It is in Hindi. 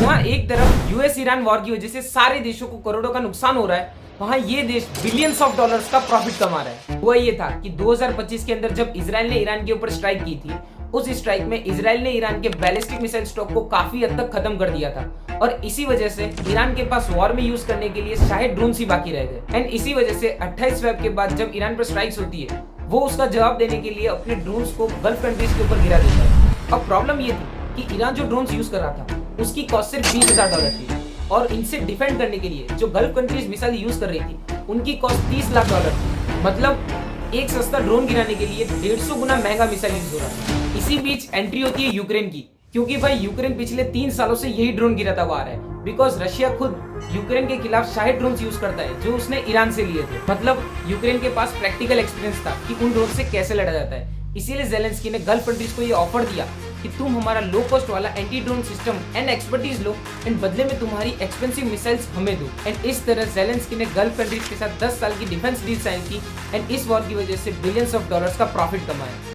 जहां एक तरफ यूएस ईरान वॉर की वजह से सारे देशों को करोड़ों का नुकसान हो रहा है, वहां ये देश बिलियंस ऑफ डॉलर्स का प्रॉफिट कमा रहा है। हुआ ये था कि 2025 के अंदर जब इजराइल ने ईरान के ऊपर स्ट्राइक की थी, उस स्ट्राइक में इजराइल ने ईरान के बैलिस्टिक मिसाइल स्टॉक को काफी हद तक खत्म कर दिया था और इसी वजह से ईरान के पास वॉर में यूज करने के लिए शायद ड्रोन ही बाकी रह गए। एंड इसी वजह से 28 फेब के बाद जब ईरान पर स्ट्राइक्स होती है, वो उसका जवाब देने के लिए अपने ड्रोन्स को गल्फ कंट्रीज के ऊपर गिरा देता है। अब प्रॉब्लम ये थी कि ईरान जो ड्रोन्स यूज कर रहा था उसकी कॉस्ट सिर्फ $20,000 थी और इनसे डिफेंड करने के लिए जो गल्फ कंट्रीज मिसाइल यूज कर रही थी उनकी कॉस्ट $30 लाख थी। मतलब एक सस्ता ड्रोन गिराने के लिए 150 गुना महंगा मिसाइल यूज हो रहा है। इसी बीच एंट्री होती है यूक्रेन की, क्योंकि भाई यूक्रेन पिछले 3 सालों से यही ड्रोन गिराता हुआ आ रहा है, बिकॉज रशिया खुद यूक्रेन के खिलाफ शायद ड्रोन यूज करता है जो उसने ईरान से लिए थे। मतलब यूक्रेन के पास प्रैक्टिकल एक्सपीरियंस था कि उन ड्रोन से कैसे लड़ा जाता है। इसीलिए जेलेंस्की ने गल्फ कंट्रीज को ये ऑफर दिया कि तुम हमारा लो कॉस्ट वाला anti drone system and expertise low and बदले में तुम्हारी एक्सपेंसिव मिसाइल्स हमें दो। एंड इस तरह जेलेंस्की ने गल्फ कंट्रीज के साथ 10 साल की डिफेंस डील साइन की एंड इस वॉर की वजह से बिलियंस ऑफ डॉलर्स का प्रॉफिट कमाया।